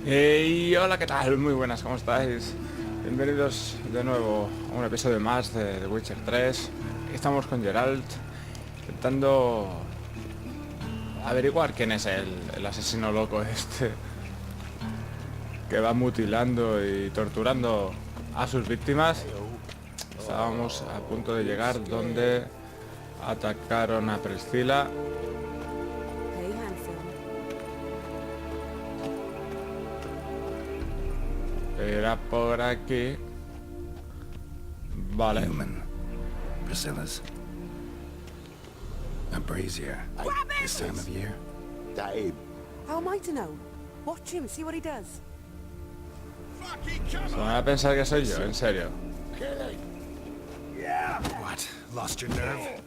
Hey, hola, ¿qué tal? Muy buenas, ¿cómo estáis? Bienvenidos de nuevo a un episodio más de The Witcher 3. Estamos con Geralt intentando averiguar quién es el asesino loco este que va mutilando y torturando a sus víctimas. Estábamos a punto de llegar donde atacaron a Priscila. Hey, handsome. Era por aquí. Vale. Human. Priscilla's. A brazier. This time of year. Dave. How am I to know? Watch him, see what he does. Se van a pensar que soy yo, en serio. What? Lost your nerve?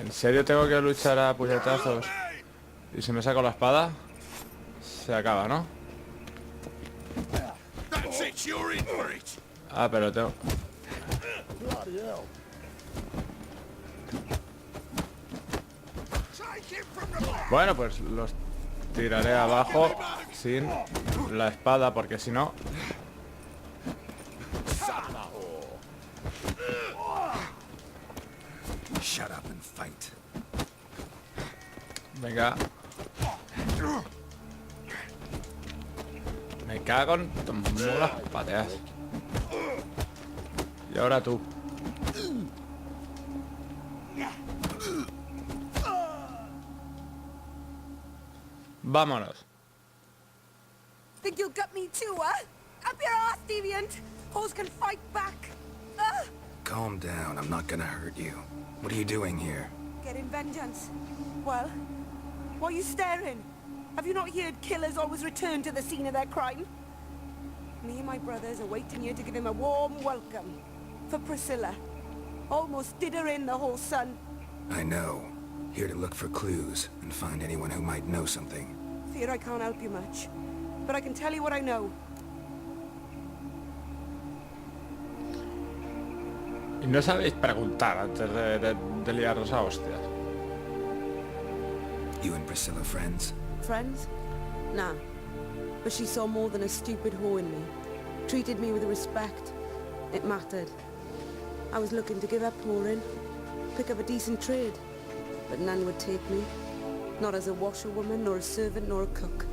¿En serio tengo que luchar a puñetazos? ¿Y si me saco la espada? Se acaba, ¿no? Ah, pero tengo... Bloody hell. Bueno, pues los tiraré abajo sin la espada, porque si no... Shut up and fight. Venga. Me cago en las pateas. Y ahora tú. Vámonos. Think you'll gut me too, huh? Up your ass, deviant! Hoes can fight back! Calm down. I'm not gonna hurt you. What are you doing here? Getting vengeance. Well, why are you staring? Have you not heard killers always return to the scene of their crime? Me and my brothers are waiting here to give him a warm welcome. For Priscilla. Almost did her in, the whole son. I know. Here to look for clues and find anyone who might know something. Fear I can't help you much. But I can tell you what I know. Y no sabéis preguntar antes de liaros a hostias. You and Priscilla friends? Friends? Nah. But she saw more than a stupid whore in me. Treated me with respect. It mattered. I was looking to give up whoring. Pick up a decent trade. But none would take me. Not as a washerwoman, nor a servant, nor a cook.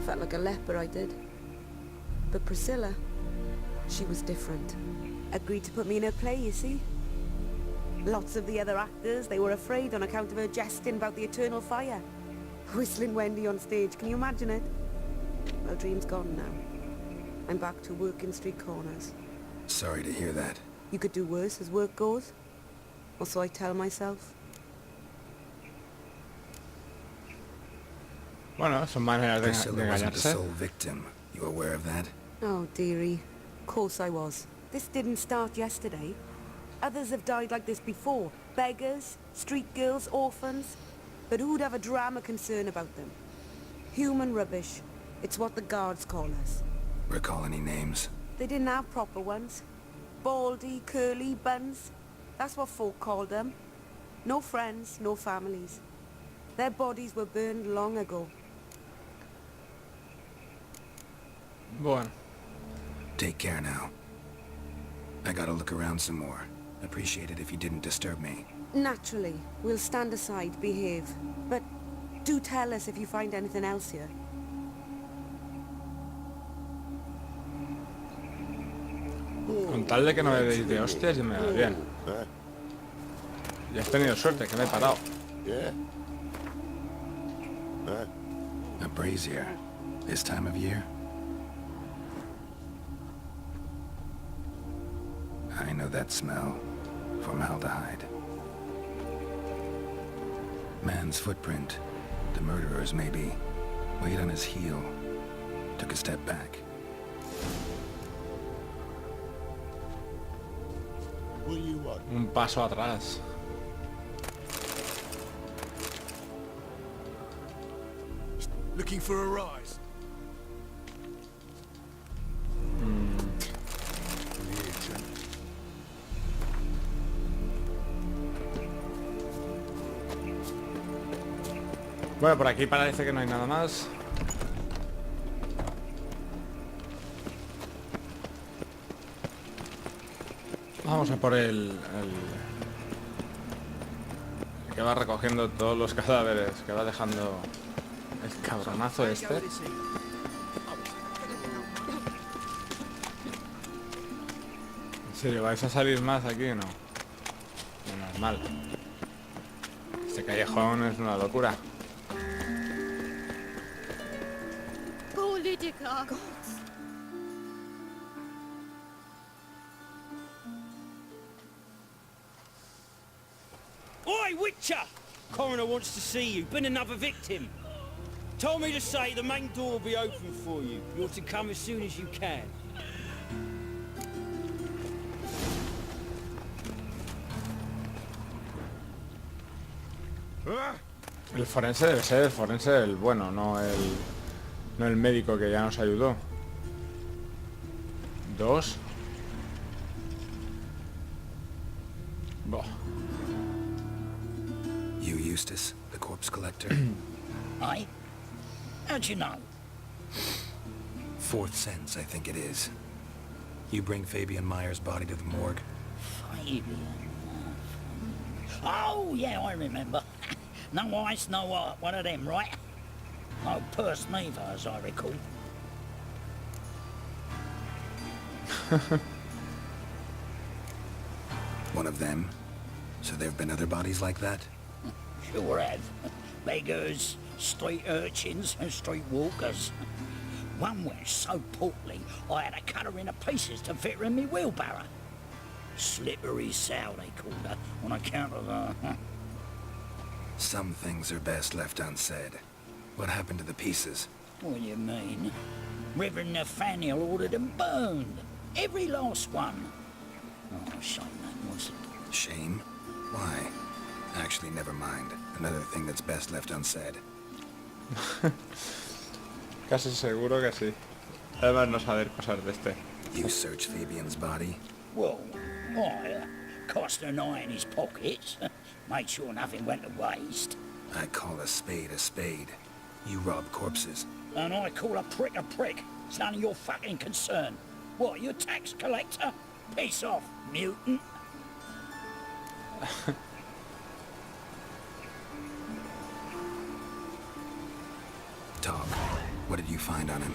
Felt like a leper, I did. But Priscilla, she was different. Agreed to put me in her play, you see. Lots of the other actors, they were afraid on account of her jesting about the eternal fire. Whistling Wendy on stage, can you imagine it? Well, dream's gone now. I'm back to working street corners. Sorry to hear that. You could do worse as work goes. Or so I tell myself. Bueno, son maneras de Priscilla wasn't the engañarse. sole victim. You aware of that? Oh, dearie. Of course I was. This didn't start yesterday. Others have died like this before. Beggars, street girls, orphans. But who'd have a drama concern about them? Human rubbish. It's what the guards call us. Recall any names? They didn't have proper ones. Baldy, curly, buns. That's what folk called them. No friends, no families. Their bodies were burned long ago. Bueno, Take care now. I gotta look around some more. Appreciate it if you didn't disturb me. Naturally, we'll stand aside, behave. But do tell us if you find anything else here. con tal de que no me deis de hostias y me da bien. Y has tenido suerte, que me he parado. Yeah? A brazier. This time of year? I know that smell. Formaldehyde. Man's footprint. The murderer's maybe. Weight on his heel. Took a step back. What do you want? Un paso atrás. Looking for a rise? Bueno, por aquí parece que no hay nada más. Vamos a por el que va recogiendo todos los cadáveres que va dejando el cabronazo este. ¿En serio vais a salir más aquí o no? Normal. Este callejón es una locura. Poor Lydica. Oi, Witcher! Coroner wants to see you. Been another victim. Told me to say the main door will be open for you. You're to come as soon as you can. El forense debe ser el forense el bueno, no el médico que ya nos ayudó. 2. Boh. You, Eustace, the corpse collector? Aye? How'd you know? Fourth sense, I think it is. You bring Fabian Meyer's body to the morgue? Fabian. Oh, yeah, I remember. No eyes, no art, one of them, right? No purse neither, as I recall. One of them? So there have been other bodies like that? Sure have. Beggars, street urchins, and street walkers. One went so portly, I had to cut her into pieces to fit her in me wheelbarrow. Slippery sow, they called her, on account of her. Some things are best left unsaid. What happened to the pieces? What do you mean? Reverend Nathaniel ordered them burned. Every last one. Oh, shame that was. Shame? Why? Actually, never mind. Another thing that's best left unsaid. Casi seguro que sí. Además no saber cosas de este. You search Fabian's body? Well, I cast an eye in his pockets. Made sure nothing went to waste. I call a spade a spade. You rob corpses. And I call a prick a prick. It's none of your fucking concern. What, you a tax collector? Piss off, mutant. Talk. What did you find on him?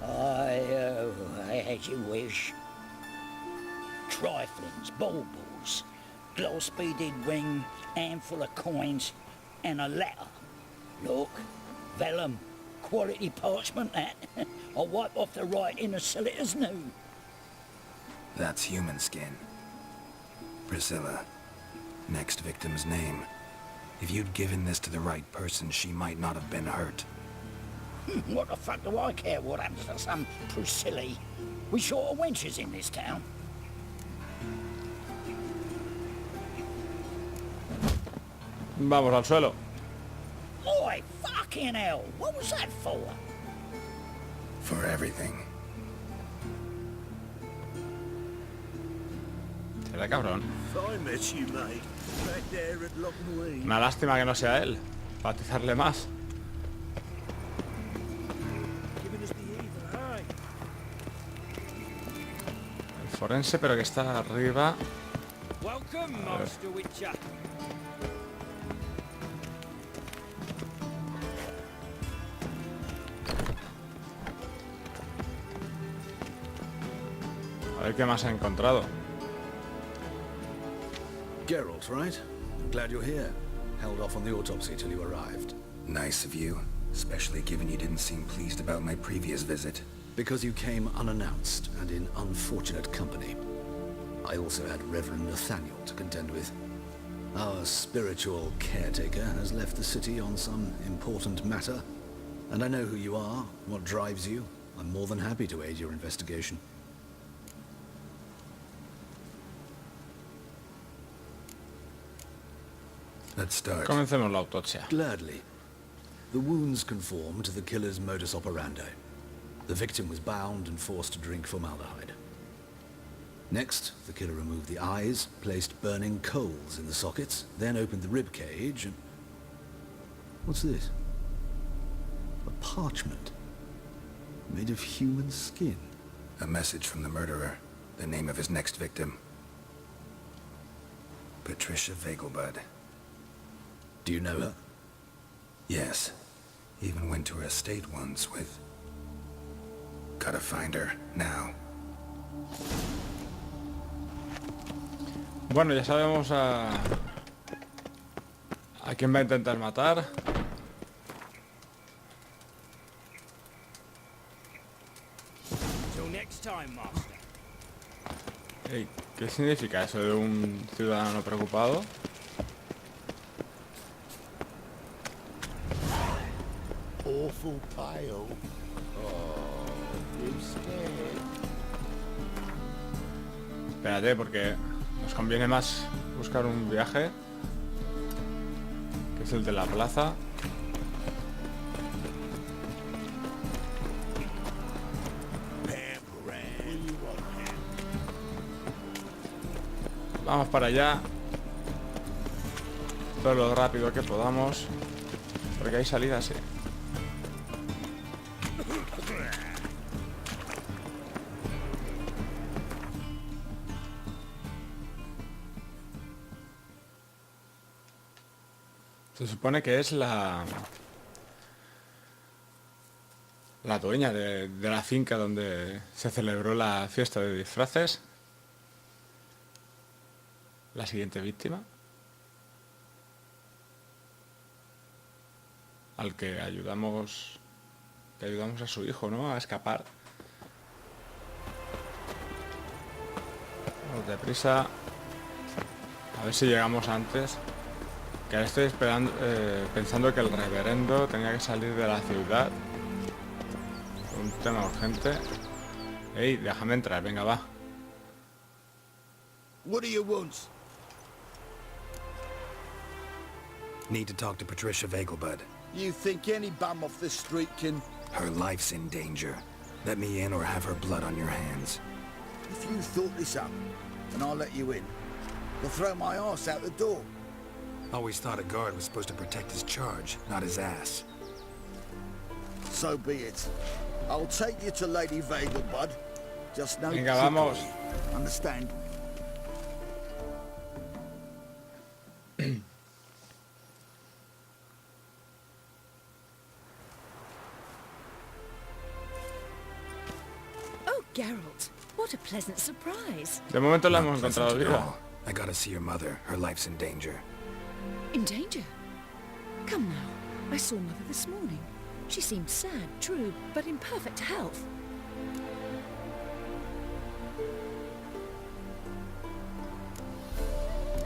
As you wish. Triflings, baubles, gloss-beaded ring, handful of coins, and a letter. Look, vellum, quality parchment that. I'll wipe off the writing as silly as new. That's human skin. Priscilla. Next victim's name. If you'd given this to the right person, she might not have been hurt. What the fuck do I care what happens to some Priscilla? We short of wenches in this town. Vamos al suelo. Oi, fucking hell! What was that for? For everything. Será cabrón. I met you, mate. Back there at Lock and Una lástima que no sea él. Para atizarle más. Giving us the evil eye. El forense, pero que está arriba. Welcome, Master Witcher. A ver qué más ha encontrado. Geralt, right? I'm glad you're here. Held off on the autopsy till you arrived. Nice of you, especially given you didn't seem pleased about my previous visit. Because you came unannounced and in unfortunate company. I also had Reverend Nathaniel to contend with. Our spiritual caretaker has left the city on some important matter. And I know who you are, what drives you. I'm more than happy to aid your investigation. Let's start. Comencemos la autopsia. Gladly. The wounds conform to the killer's modus operandi. The victim was bound and forced to drink formaldehyde. Next, the killer removed the eyes, placed burning coals in the sockets, then opened the rib cage and... What's this? parchment made of human skin. A message from the murderer. The name of his next victim. Patricia Vegelbud. Do you know her? Yes. Even went to her estate once with... Gotta find her, now. Bueno, ya sabemos a quién va a intentar matar. Till next time, master. Ey, ¿qué significa eso de un ciudadano preocupado? Awful pale. Oh, you scared? Espérate, porque nos conviene más buscar un viaje, que es el de la plaza. Vamos para allá todo lo rápido que podamos, porque hay salidas, sí. Se supone que es la dueña de la finca donde se celebró la fiesta de disfraces. La siguiente víctima. Al que ayudamos a su hijo, ¿no? A escapar. Vamos deprisa. A ver si llegamos antes. Que ahora estoy esperando, pensando que el reverendo tenía que salir de la ciudad. Un tema urgente. Ey, déjame entrar, venga, va. What do you want? Need to talk to Patricia Vegelbud. You think any bum off the street can... Her life's in danger. Let me in or have her blood on your hands. If you thought this up, and I'll let you in, you'll throw my arse out the door. Always thought a guard was supposed to protect his charge, not his ass. So be it. I'll take you to Lady Vegelbud. Just no Venga, vamos. trickery. Understand? Oh, Geralt, what a pleasant surprise. De momento la Not hemos pleasant encontrado at viva. all. I gotta see your mother. Her life's in danger. In danger? Come now, I saw Mother this morning. She seemed sad, true, but in perfect health.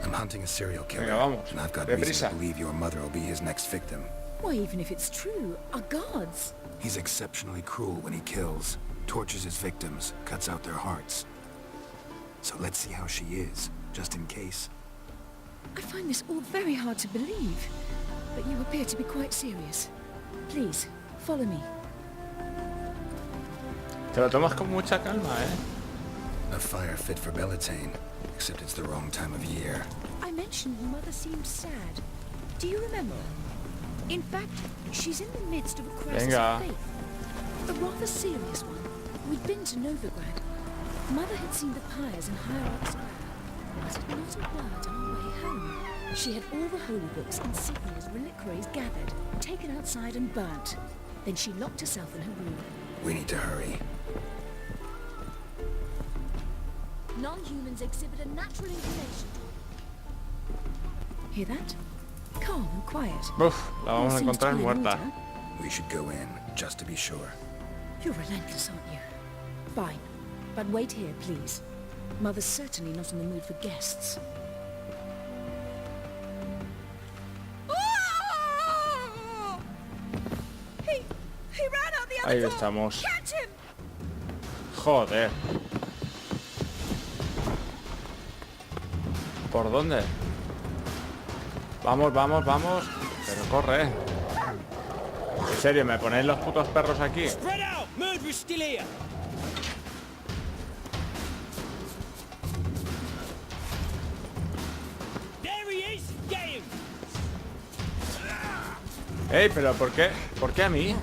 I'm hunting a serial killer, Venga, vamos. and I've got Deprisa. reason to believe your mother will be his next victim. Why, even if it's true, our guards. He's exceptionally cruel when he kills, tortures his victims, cuts out their hearts. So let's see how she is, just in case. I find this all very hard to believe, but you appear to be quite serious. Please, follow me. Te lo tomas con mucha calma, ¿eh? A fire fit for Bellatane, except it's the wrong time of year. I mentioned Mother seemed sad. Do you remember? In fact, she's in the midst of a crisis Venga. of faith. A rather serious one. We'd been to Novigrad. Mother had seen the pyres in Hierarch Square, but had not a word on our way home. She had all the holy books, insignias, reliquaries gathered, taken outside and burnt. Then she locked herself in her room. We need to hurry. Non-humans exhibit a natural inclination. Hear that? Calm and quiet. Uf, la vamos a All seems to encontrar be in muerta. order. We should go in, just to be sure. You're relentless, aren't you? Fine. But wait here, please. Mother's certainly not in the mood for guests. He ran out the other Ahí door. estamos. Catch him! Joder. ¿Por dónde? Vamos, vamos, vamos. Pero corre. En serio, ¿me ponéis los putos perros aquí? Spread out! Murderer's still here! There he is! Get him! ¡Ey, pero por qué? ¿Por qué a mí?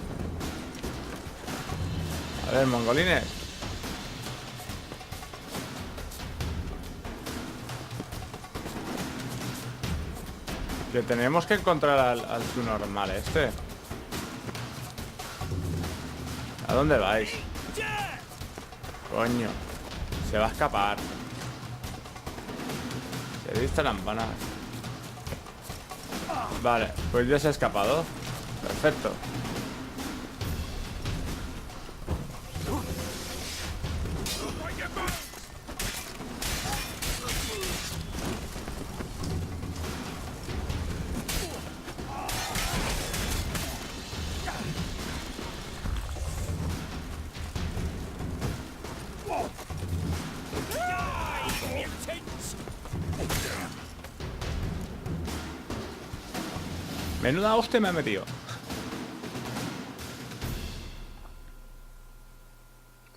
A ver, mongolines. Que tenemos que encontrar al subnormal este. ¿A dónde vais? Coño. Se va a escapar. Se diste lampanas. Vale, pues ya se ha escapado. Perfecto. Menuda hostia me ha metido.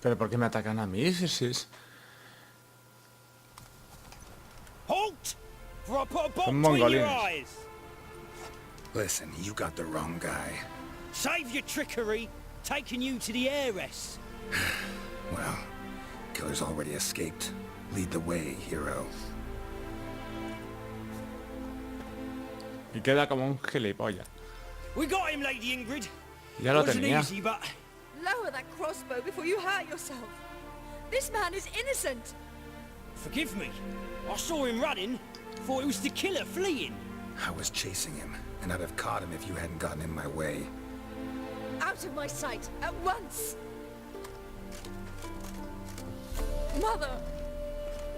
¿Pero por qué me atacan a mí? Halt! For I put a bolt Son between your mongolines. eyes. Listen, you got the wrong guy. Save your trickery, taking you to the heiress. Well, killer's already escaped. Lead the way, hero. Y queda como un gilipollas. We got him, Lady Ingrid. Ya lo Wasn't tenía. easy, but Lower that crossbow before you hurt yourself. This man is innocent. forgive me. I saw him running. Thought it was the killer fleeing. I was chasing him, and I'd have caught him if you hadn't gotten in my way. Out of my sight, at once! Mother!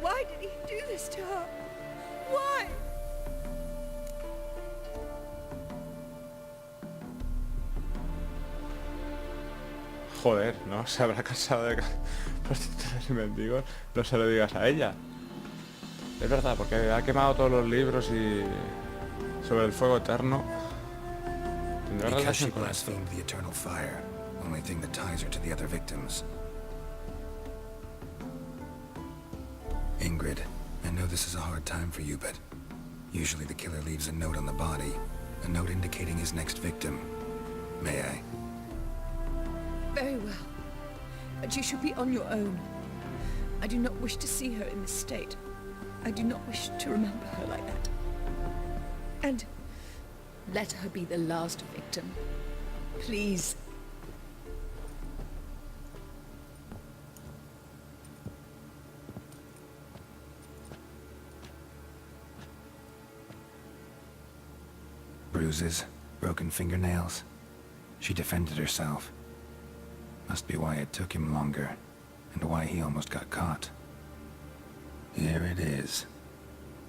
Why did he do this to her? Why? Joder, ¿no? Se habrá cansado de prostitutas y mendigos. No se lo digas a ella. Es verdad, porque ha quemado todos los libros y... sobre el fuego eterno. ¿Tendrá Because she relación con esto? blasphemed the eternal fire, only thing that ties her to the other victims. Ingrid, I know this is a hard time for you, but usually the killer leaves a note on the body, a note indicating his next victim. May I? Very well. But you should be on your own. I do not wish to see her in this state. I do not wish to remember her like that. And let her be the last victim. Please. Bruises, broken fingernails. She defended herself. Must be why it took him longer, and why he almost got caught. Here it is.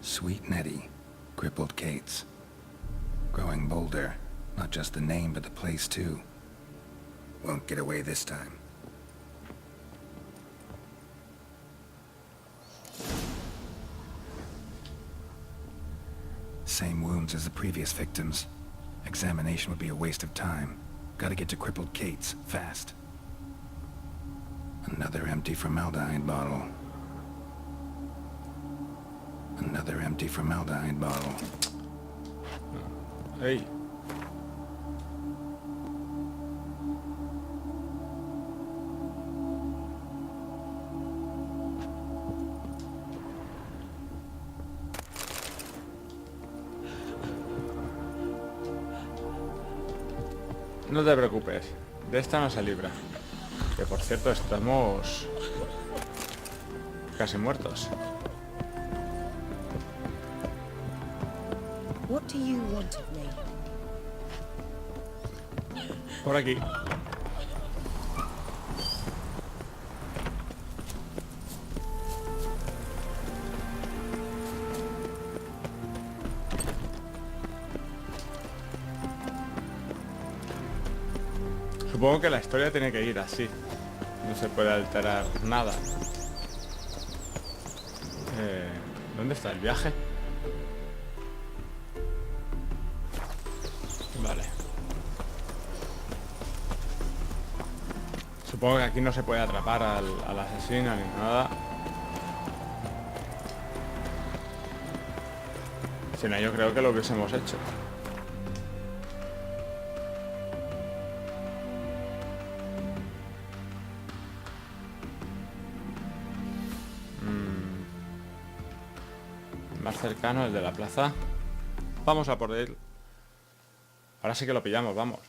Sweet Nettie, crippled Kate's. Growing bolder, not just the name but the place too. Won't get away this time. Same wounds as the previous victims. Examination would be a waste of time. Gotta get to crippled Kate's, fast. Another empty formaldehyde bottle. Another empty formaldehyde bottle. Hey. No te preocupes, de esta no se libra. Que por cierto estamos casi muertos. What do you want of me? Por aquí. Supongo que la historia tiene que ir así. No se puede alterar nada. ¿Dónde está el viaje? Vale. Supongo que aquí no se puede atrapar al asesino ni nada. Si no, yo creo que lo hubiésemos hecho. más cercano, el de la plaza. Vamos a por él. Ahora sí que lo pillamos, vamos.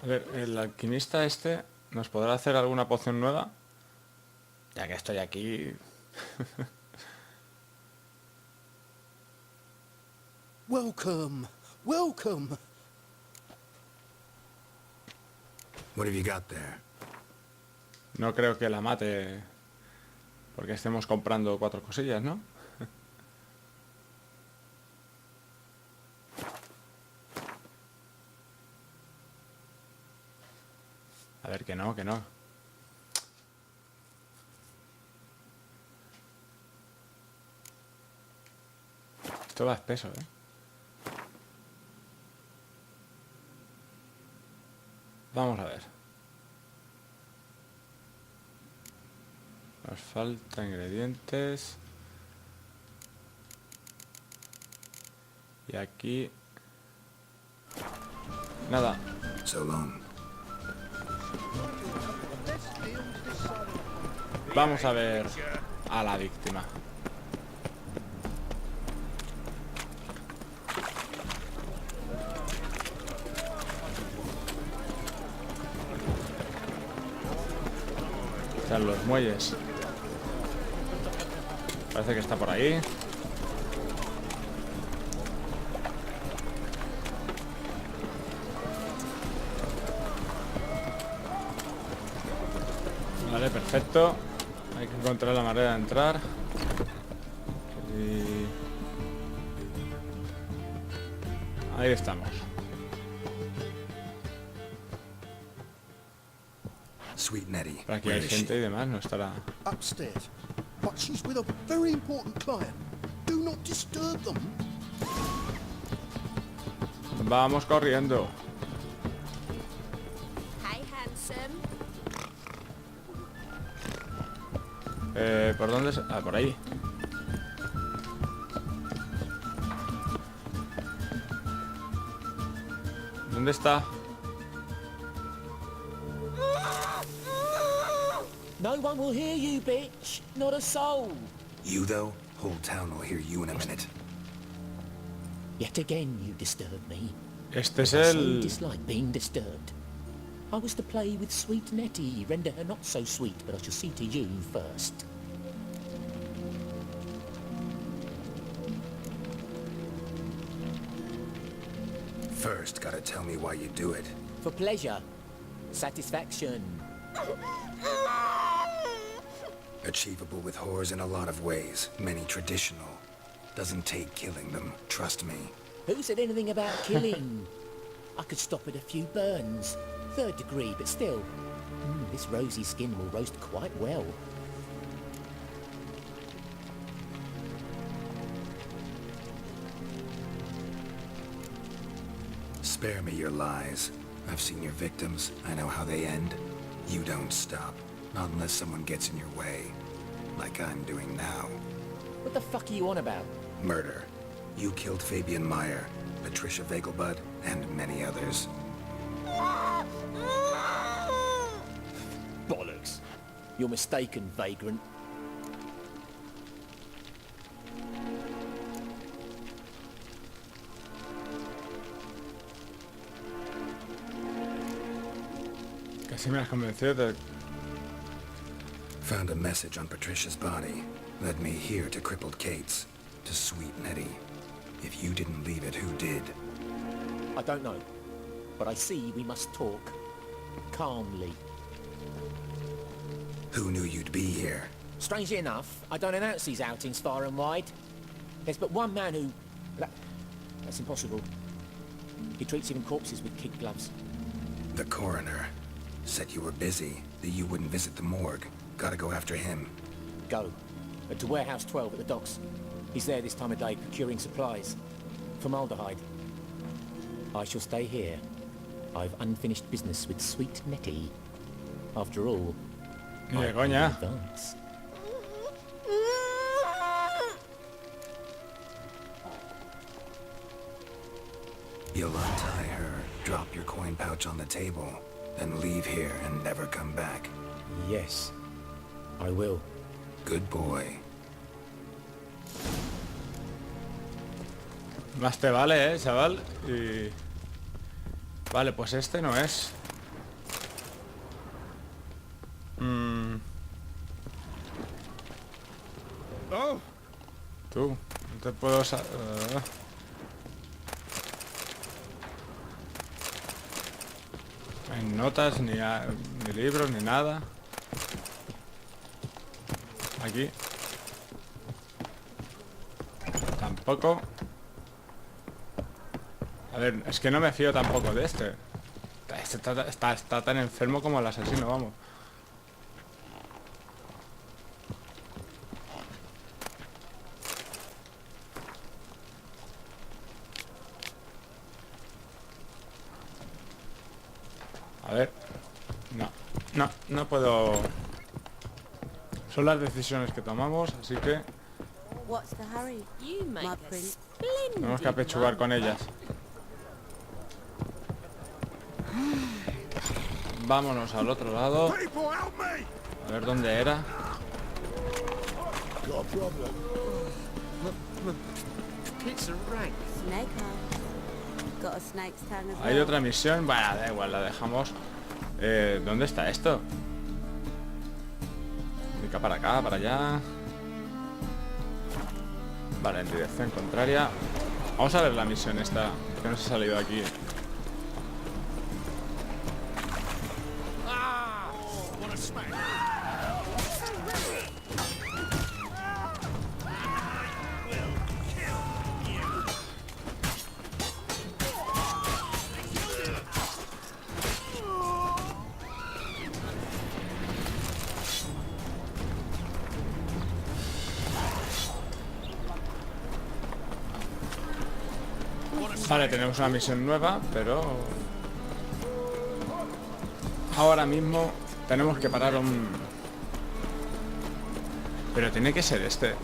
A ver, el alquimista este nos podrá hacer alguna poción nueva. Ya que estoy aquí. Welcome, welcome. What have you got there? No creo que la mate porque estemos comprando 4 cosillas, ¿no? A ver, que no, que no. Esto va espeso, ¿eh? Vamos a ver. Nos falta ingredientes. Y aquí... nada. So long. Vamos a ver a la víctima. Están los muelles. Parece que está por ahí. Vale, perfecto. Hay que encontrar la manera de entrar. Y... ahí estamos. Sweet Nettie. Por aquí Where hay is she? gente y demás, no estará... Upstairs. But she's with a very important client. Do not disturb them. Vamos corriendo. Hi, handsome. ¿Por dónde? Ah, por ahí. ¿Dónde está? No one will hear you, bitch. Not a soul. You, though? Whole town will hear you in a minute. Yet again you disturb me. Este es I so el... dislike being disturbed. I was to play with sweet Nettie, render her not so sweet, but I shall see to you first. First, gotta tell me why you do it. For pleasure. Satisfaction. Achievable with whores in a lot of ways, many traditional. Doesn't take killing them, trust me. Who said anything about killing? I could stop at a few burns. 3rd degree, but still. This rosy skin will roast quite well. Spare me your lies. I've seen your victims. I know how they end. You don't stop. Not unless someone gets in your way. Like I'm doing now. What the fuck are you on about? Murder. You killed Fabian Meyer, Patricia Vegelbud, and many others. Bollocks. You're mistaken, vagrant. Casi me has convencido de... Found a message on Patricia's body. Led me here to crippled Kate's. To sweet Nettie. If you didn't leave it, who did? I don't know. But I see we must talk. Calmly. Who knew you'd be here? Strangely enough, I don't announce these outings far and wide. There's but one man who... That's impossible. He treats even corpses with kid gloves. The coroner. Said you were busy, that you wouldn't visit the morgue. Gotta go after him. Go. To Warehouse 12 at the docks. He's there this time of day procuring supplies. Formaldehyde. I shall stay here. I've unfinished business with sweet Nettie. After all, Ni de I coña. advance. You'll untie her, drop your coin pouch on the table, then leave here and never come back. Yes, I will. Good boy. Más te vale, chaval. Y... Vale, pues este no es. Tú, no te puedo... No hay notas, ni libros, ni nada. Aquí. Tampoco. A ver, es que no me fío tampoco de este. Este está tan enfermo como el asesino, vamos. A ver. No puedo... Son las decisiones que tomamos, así que What's the hurry, my prince? tenemos que apechugar con ellas. Vámonos al otro lado. A ver dónde era. Snake eyes. Got a snake's tongue as Hay well. otra misión. Bueno, da igual, la dejamos. ¿Dónde está esto? Pica para acá, para allá. Vale, en dirección contraria. Vamos a ver la misión esta, que nos ha salido aquí. Vale, tenemos una misión nueva, pero ahora mismo tenemos que parar un... Pero tiene que ser este,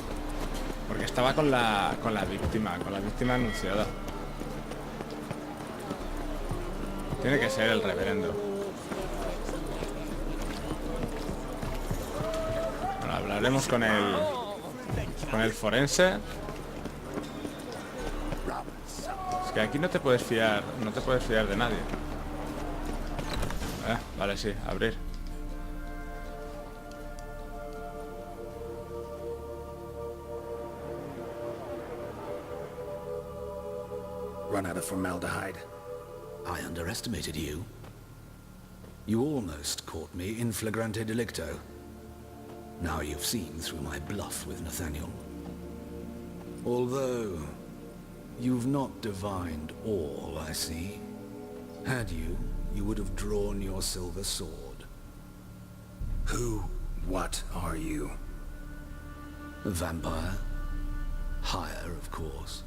porque estaba con la víctima anunciada. Tiene que ser el reverendo. Bueno, hablaremos con el forense. Que aquí no te puedes fiar de nadie. Vale, sí, abrir. Run out of formaldehyde. I underestimated you. You almost caught me in flagrante delicto. Now you've seen through my bluff with Nathaniel. Although... you've not divined all, I see. Had you, you would have drawn your silver sword. What are you? A vampire. Higher, of course.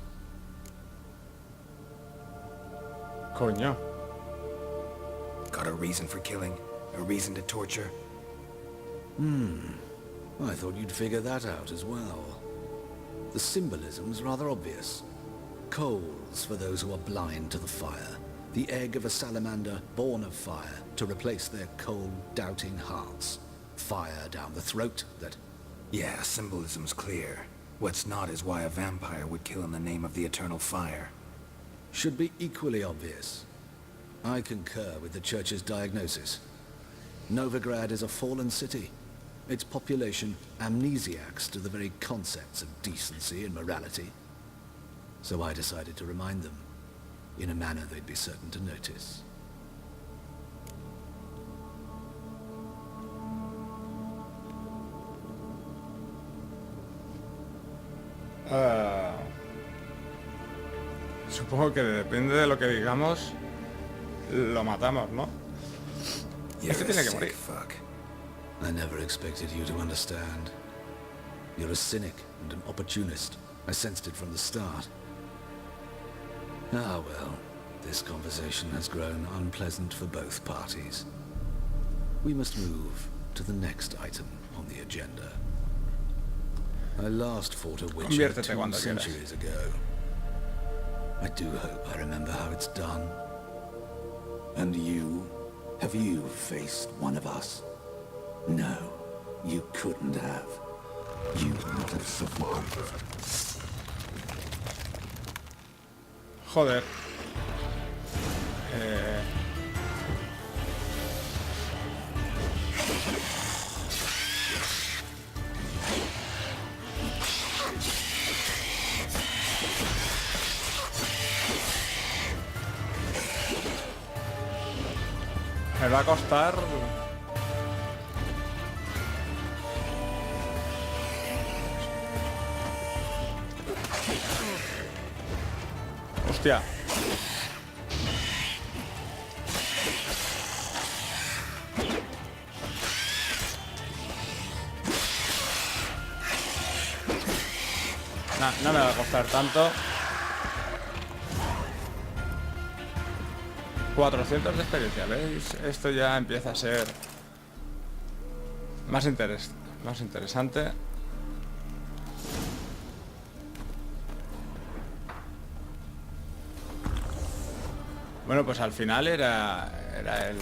Coño. Got a reason for killing? A reason to torture? I thought you'd figure that out as well. The symbolism's rather obvious. Coals for those who are blind to the fire. The egg of a salamander born of fire to replace their cold, doubting hearts. Fire down the throat that... Yeah, symbolism's clear. What's not is why a vampire would kill in the name of the eternal fire. should be equally obvious. I concur with the Church's diagnosis. Novigrad is a fallen city. Its population amnesiacs to the very concepts of decency and morality. So I decided to remind them, in a manner they'd be certain to notice. Supongo que depende de lo que digamos, lo matamos, ¿no? Este tiene que morir. I never expected you to understand. You're a cynic and an opportunist. I sensed it from the start. Ah well, this conversation has grown unpleasant for both parties. We must move to the next item on the agenda. I last fought a witcher 2 centuries ago. I do hope I remember how it's done. And you? Have you faced one of us? No, you couldn't have. You would have survived. Joder. Me va a costar... Hostia. No me va a costar tanto. 400 de experiencia, ¿veis? Esto ya empieza a ser más interesante. Bueno, pues al final era el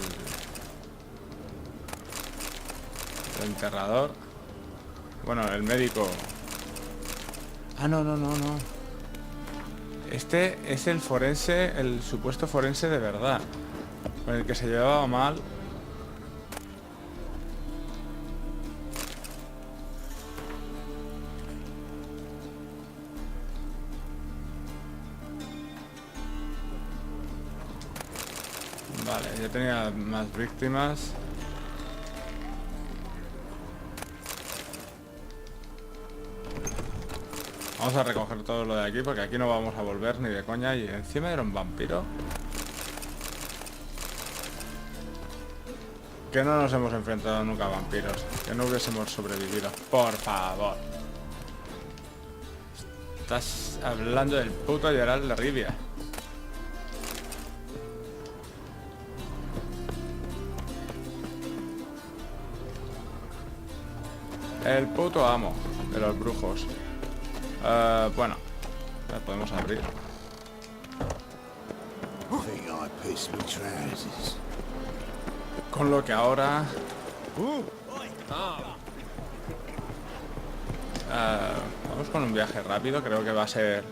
enterrador. Bueno, el médico. Ah, no. Este es el forense, el supuesto forense de verdad, con el que se llevaba mal. Vale, ya tenía más víctimas. Vamos a recoger todo lo de aquí porque aquí no vamos a volver ni de coña. Y encima era un vampiro. Que no nos hemos enfrentado nunca a vampiros. Que no hubiésemos sobrevivido. Por favor. Estás hablando del puto Geralt de Rivia. El puto amo de los brujos. Bueno, la podemos abrir. Con lo que ahora... vamos con un viaje rápido, creo que va a ser...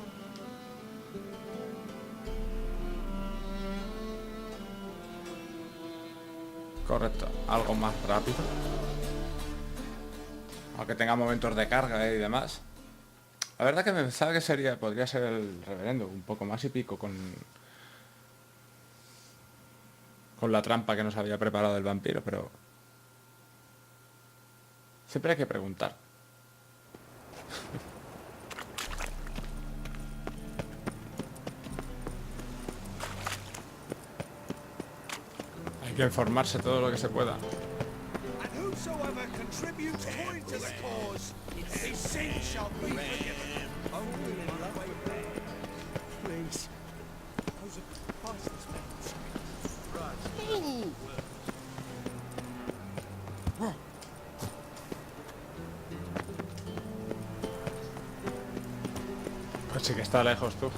Correcto, algo más rápido. Aunque tenga momentos de carga y demás. La verdad que me pensaba que podría ser el reverendo, un poco más y pico con la trampa que nos había preparado el vampiro, pero siempre hay que preguntar. Hay que informarse todo lo que se pueda. Pues sí que está lejos tú.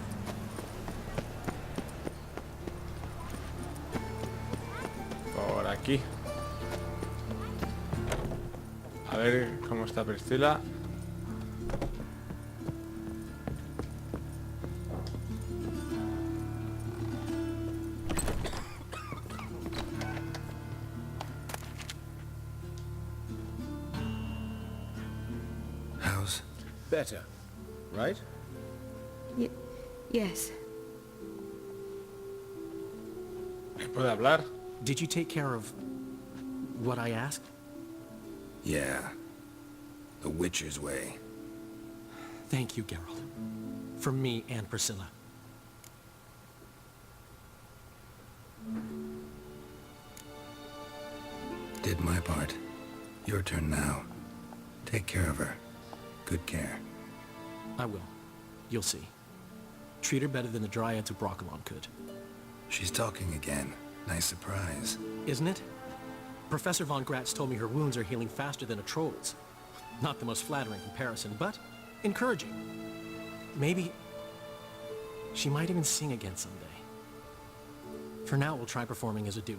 Por aquí. A ver cómo está Priscila. How's? Better, right? Yes. ¿Puede hablar? Did you take care of what I asked? Yeah. The Witcher's way. Thank you, Geralt. From me and Priscilla. Did my part. Your turn now. Take care of her. Good care. I will. You'll see. Treat her better than the Dryads of Broccolon could. She's talking again. Nice surprise. Isn't it? Professor Von Gratz told me her wounds are healing faster than a troll's. Not the most flattering comparison, but encouraging. Maybe She might even sing again someday. For now, we'll try performing as a duo.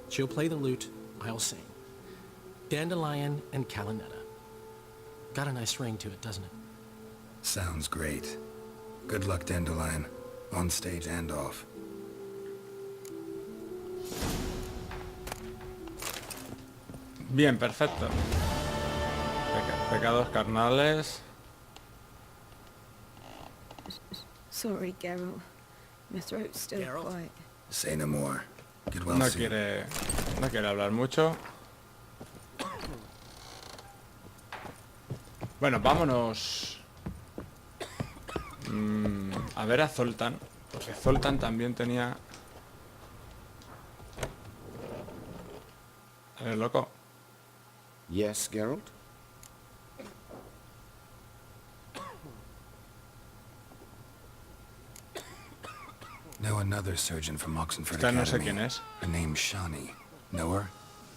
She'll play the lute, I'll sing. Dandelion and Calinetta. Got a nice ring to it, doesn't it? Sounds great. Good luck, Dandelion. On stage and off. Bien, perfecto. Pecados carnales. Sorry, Geralt. My throat's still quiet. Say no more. Get well No soon. quiere hablar mucho. Bueno, vámonos a ver a Zoltan, porque Zoltan también tenía... A ver, loco. Yes, Geralt? Know another surgeon from Oxenford Esta no Academy. sé quién es. Her name's Shawnee. Know her?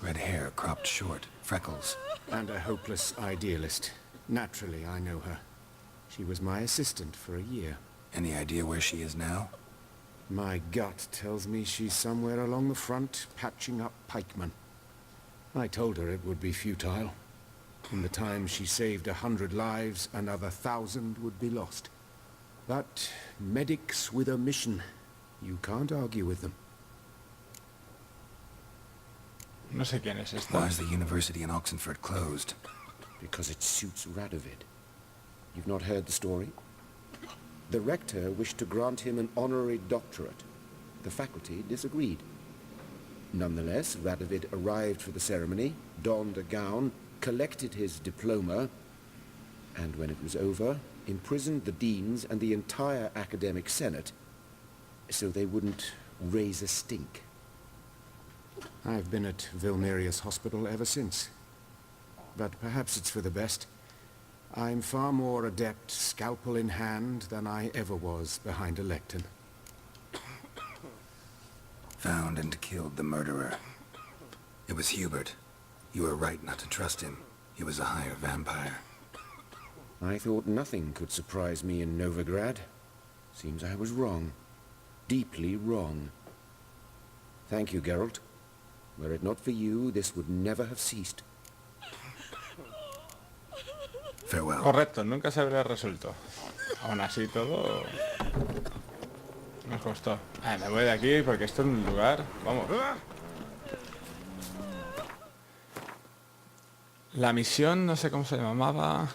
Red hair, cropped short, freckles. And a hopeless idealist. Naturally, I know her. She was my assistant for a year. Any idea where she is now? My gut tells me she's somewhere along the front, patching up pikemen. I told her it would be futile. In the time she saved 100 lives, another 1,000 would be lost. But medics with a mission, you can't argue with them. No sé quién es esta. Why is the university in Oxenford closed? Because it suits Radovid. You've not heard the story? The rector wished to grant him an honorary doctorate. The faculty disagreed. Nonetheless, Radovid arrived for the ceremony, donned a gown, collected his diploma, and when it was over, imprisoned the deans and the entire academic senate so they wouldn't raise a stink. I've been at Vilnerius Hospital ever since. But perhaps it's for the best. I'm far more adept, scalpel in hand, than I ever was behind a lectern. Found and killed the murderer. It was Hubert. You were right not to trust him. He was a higher vampire. I thought nothing could surprise me in Novigrad. Seems I was wrong. Deeply wrong. Thank you, Geralt. Were it not for you, this would never have ceased. Farewell. Correcto, nunca se habría resuelto. Aún así todo... Nos costó. Me voy de aquí porque esto es un lugar... Vamos. La misión, no sé cómo se llamaba...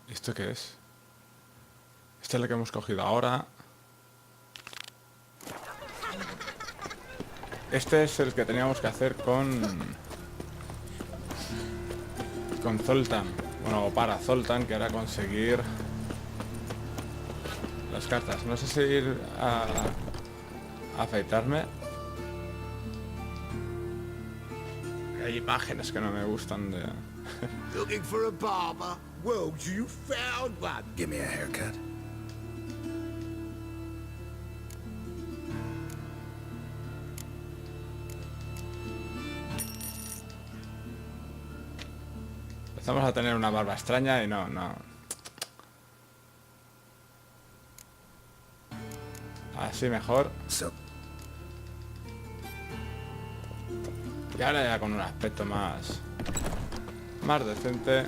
¿Esto qué es? Esta es la que hemos cogido ahora. Este es el que teníamos que hacer con Zoltan. Bueno, o para Zoltan, que era conseguir las cartas. No sé si ir a afeitarme. Hay imágenes que no me gustan de... Looking for a barber? Well, you found one. Give me a haircut. Empezamos a tener una barba extraña y no. Así mejor. Y ahora ya con un aspecto más decente.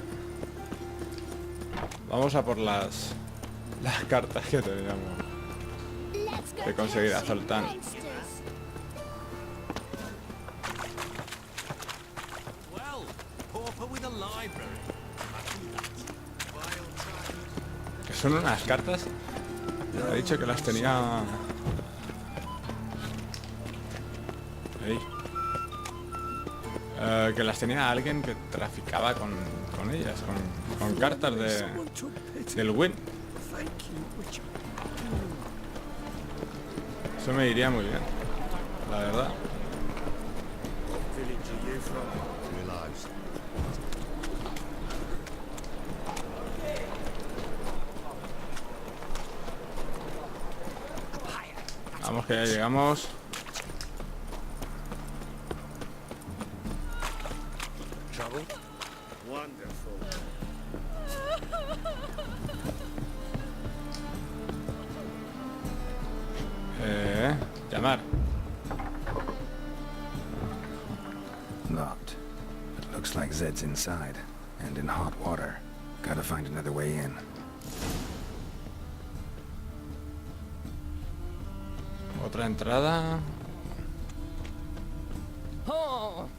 Vamos a por las cartas que teníamos que conseguir a Zoltan. Que son unas cartas. Me ha dicho que las tenía ahí. Que las tenía alguien que traficaba con ellas, con cartas del Win. Eso me iría muy bien, la verdad. Vamos que ya llegamos. Wonderful. Zed's inside, and in hot water. Gotta find another way in. Otra entrada. Oh!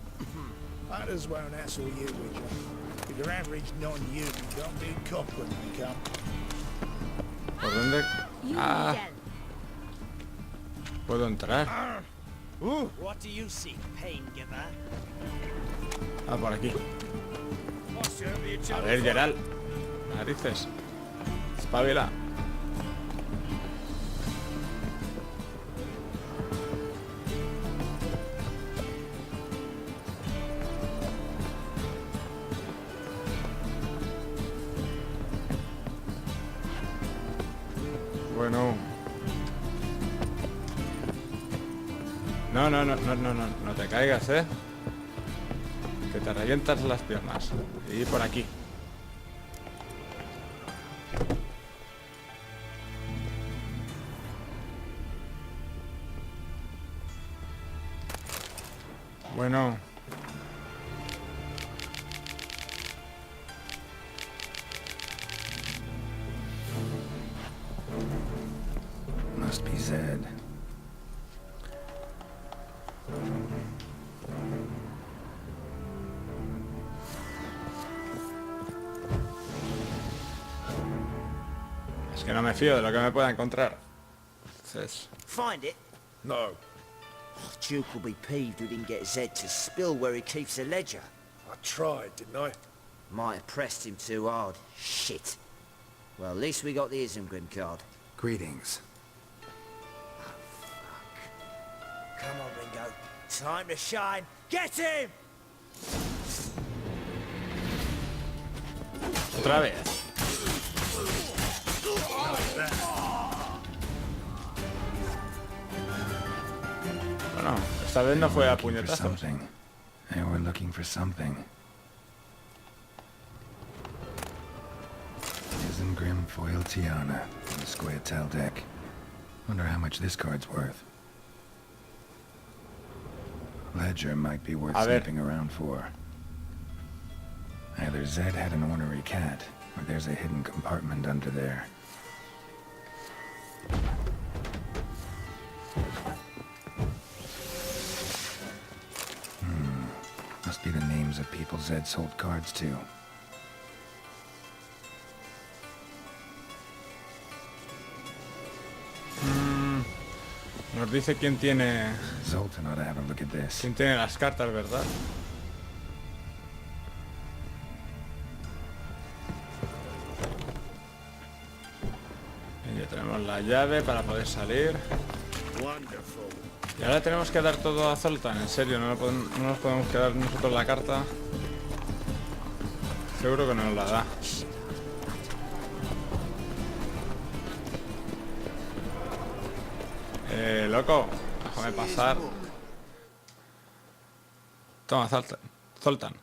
Might as well hassle you with you. If your average non-human, don't be cock when they come. ¿Por dónde? Ah. Puedo entrar. What do you see, pain giver? Ah, por aquí. A ver, Geralt. Narices. Espabila. Bueno. No te caigas, que te revientas las piernas. Y por aquí. Bueno. Must be Zed. Es que no me fío de lo que me pueda encontrar. Entonces... Find it? No. Duke will be peeved we didn't get Zed to spill where he keeps the ledger. I tried, didn't I? Might have pressed him too hard. Shit. Well, at least we got the Isengrim card. Greetings. Come on, Ringo. Time to shine. Get him! Otra vez. Bueno, esta vez no fue a puñetazos. Something. They were looking for something. Isengrim foil Tiana on the Squaretel deck. Wonder how much this card's worth. Ledger might be worth sniffing around for. Either Zed had an ornery cat, or there's a hidden compartment under there. Must be the names of people Zed sold cards to. Nos dice quién tiene... Zoltan ought to have a look at this. Quién tiene las cartas, ¿verdad? Y ya tenemos la llave para poder salir. Y ahora tenemos que dar todo a Zoltan, en serio, no nos podemos quedar nosotros la carta. Seguro que no nos la da. Loco, déjame pasar. Toma, Zoltan,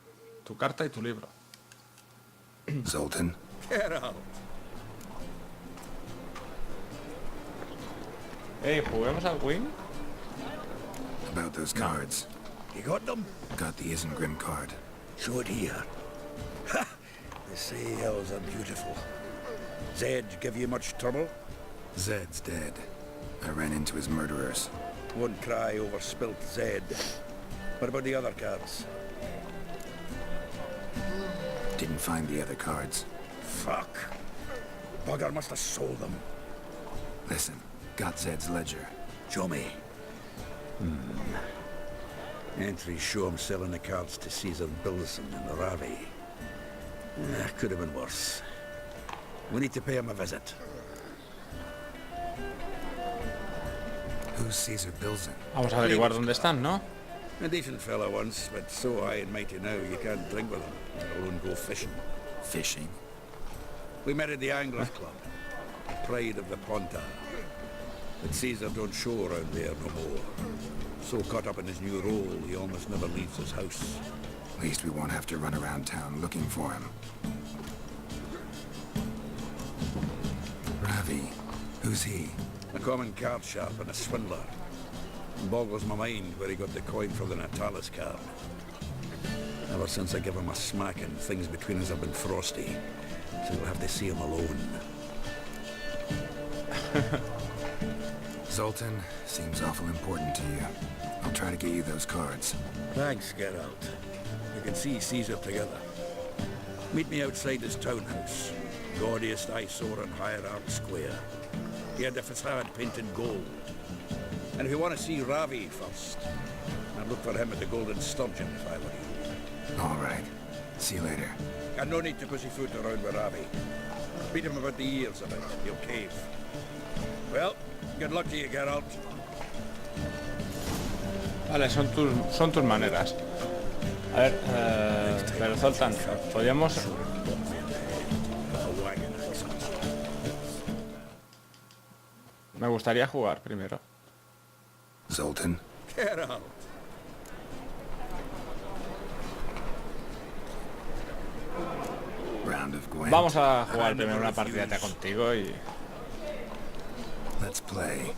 tu carta y tu libro. Zoltan? Get out. Hey, ¿juguemos al Wing? About those cards. You got them? Got the Isengrim card. Show it here. Ha! They say elves are beautiful. Zed give you much trouble? Zed's dead. I ran into his murderers. Won't cry over spilt Zed. What about the other cards? Didn't find the other cards. Fuck. Bugger must have sold them. Listen, got Zed's ledger. Show me. Entries show him selling the cards to Caesar Bilson in Ravi. Could have been worse. We need to pay him a visit. Who's Caesar Bilson? Vamos a averiguar dónde están, ¿no? A decent fella once, but so high and mighty now you can't drink with him, let alone go fishing. Fishing? We met at the Anglers Club, pride of the Ponta. But Caesar don't show around there no more. So caught up in his new role, he almost never leaves his house. At least we won't have to run around town looking for him. Ravi, who's he? A common card sharp and a swindler. Boggles my mind where he got the coin for the Natalis card. Ever since I gave him a smacking, things between us have been frosty. So you'll have to see him alone. Zoltan seems awful important to you. I'll try to get you those cards. Thanks, Geralt. You can see Caesar together. Meet me outside his townhouse. Gaudiest eyesore on Hierarch Square. He had the facade painted gold. And if you want to see Ravi first, I'd look for him at the Golden Sturgeon if I were you. All right. See you later. And no need to pussyfoot around with Ravi. Beat him about the ears of it. He'll cave. Well, good luck to you, Geralt. Vale, son tus maneras. A ver, pero Zoltan, podríamos... Me gustaría jugar primero. Zoltan. Geralt. Round of Gwent. Vamos a jugar primero una partidita contigo y... Let's play.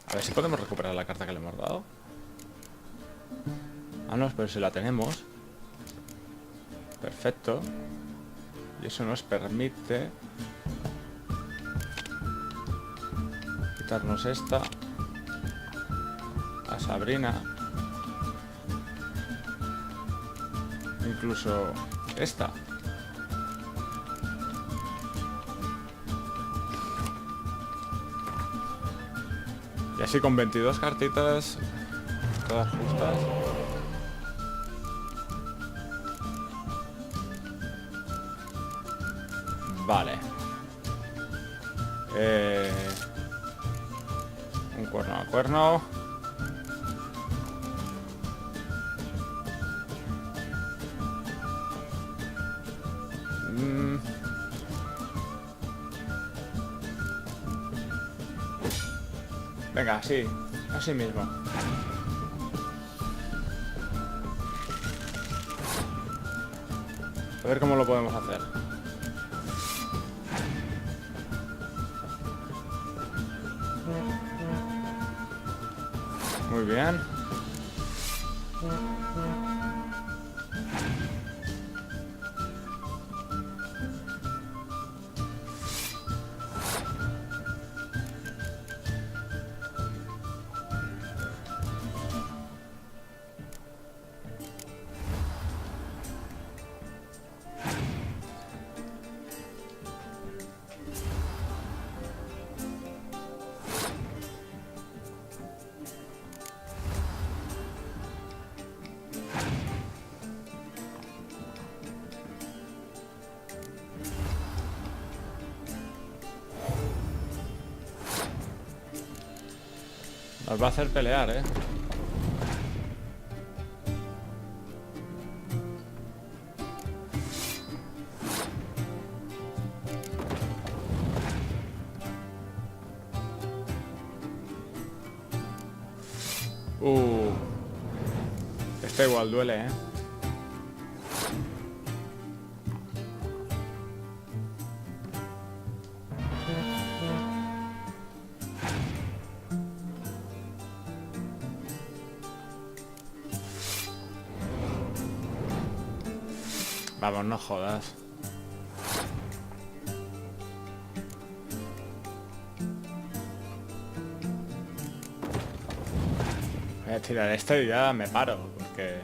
A ver si podemos recuperar la carta que le hemos dado. Ah, no, pero si la tenemos. Perfecto. Y eso nos permite quitarnos esta. A Sabrina. Incluso esta. Y así con 22 cartitas, todas justas. Vale. Un cuerno a cuerno. Venga, sí, así mismo. A ver cómo lo podemos hacer. Muy bien. Nos va a hacer pelear, ¿eh? Está igual, duele, ¿eh? Vamos, no jodas. Voy a tirar esto y ya me paro, porque...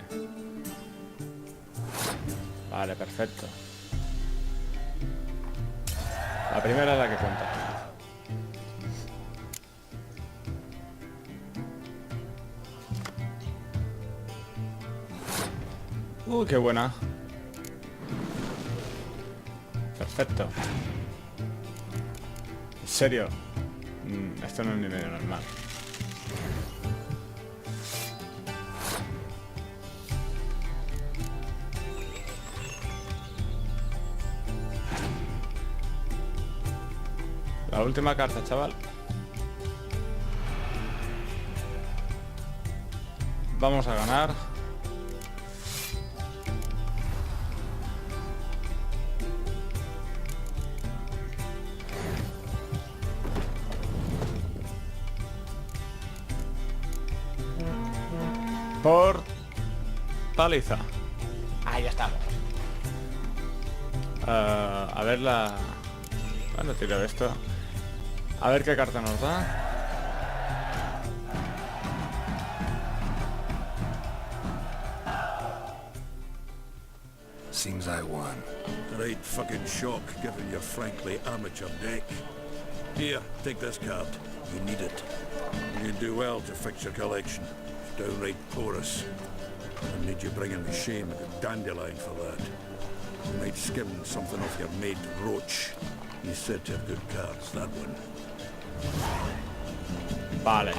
Vale, perfecto. La primera es la que cuenta. Qué buena. Perfecto. ¿En serio? Esto no es ni medio normal. La última carta, chaval. Vamos a ganar. Por paliza. Ahí ya estamos. A ver la... Bueno, tiro esto. A ver qué carta nos da. Seems I won. Right fucking shock, given your frankly amateur deck. Here, take this card. You need it. You do well to fix your collection. It's downright porous. I made you bring in the shame of the dandelion for that. You might skim something off your mate Roach. He's said to have good cards, that one. Vale.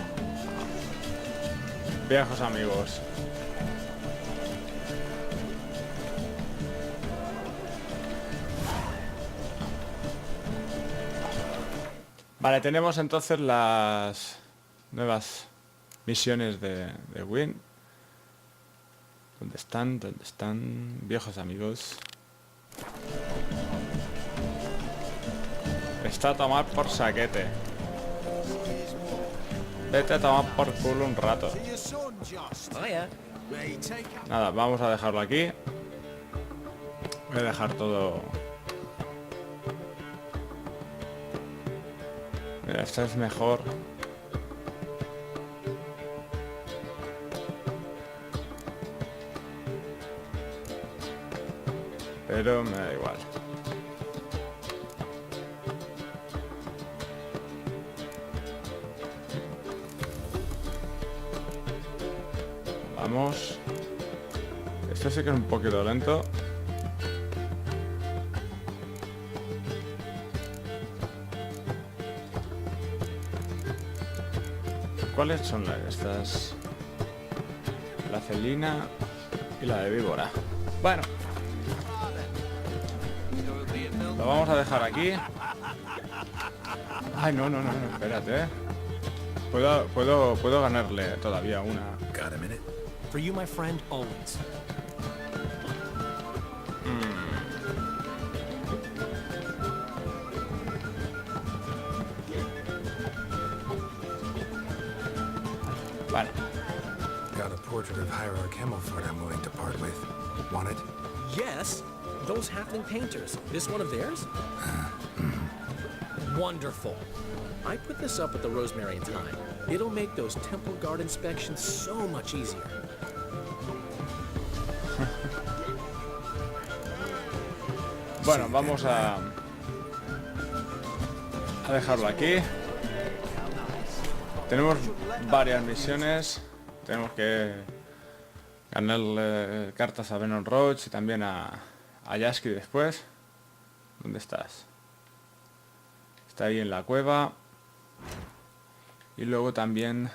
Viejos amigos. Vale, tenemos entonces las nuevas misiones de Win. ¿Dónde están? ¿Dónde están? Viejos amigos. Está a tomar por saquete. Vete a tomar por culo un rato. Nada, vamos a dejarlo aquí. Voy a dejar todo... Mira, esta es mejor. Pero me da igual. Vamos. Esto sí que es un poquito lento. ¿Cuáles son estas? La celina y la de víbora. Bueno, lo vamos a dejar aquí. Ay, no, espérate. Puedo ganarle todavía una. Got a minute? For you, my friend, always. Vale. Got a portrait of Hierarch Himmelford I'm willing to part with. Want it? Yes, those halfling painters. This one of theirs? Wonderful. I put this up at the Rosemary and Thyme. It'll make those temple guard inspections so much easier. Bueno, vamos a dejarlo aquí. Tenemos varias misiones. Tenemos que ganarle cartas a Venom Roach y también a Yasky después. ¿Dónde estás? Está ahí en la cueva. Y luego también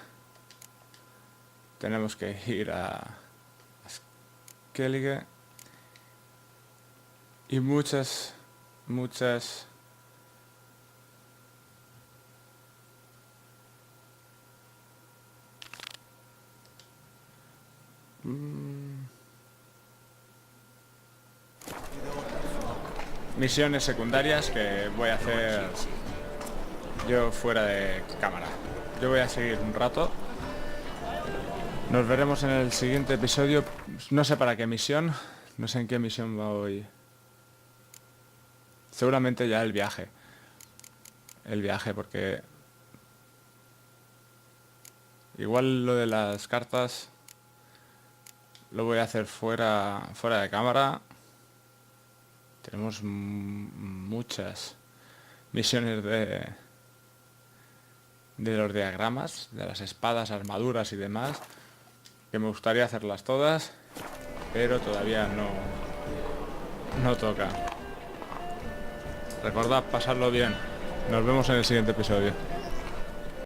tenemos que ir a Skellige. Y muchas misiones secundarias que voy a hacer yo fuera de cámara. Yo voy a seguir un rato. Nos veremos en el siguiente episodio. No sé para qué misión. No sé en qué misión va hoy. Seguramente ya el viaje. El viaje, porque... Igual lo de las cartas lo voy a hacer fuera de cámara. Tenemos muchas misiones de los diagramas, de las espadas, armaduras y demás, que me gustaría hacerlas todas, pero todavía no toca. Recordad pasarlo bien. Nos vemos en el siguiente episodio.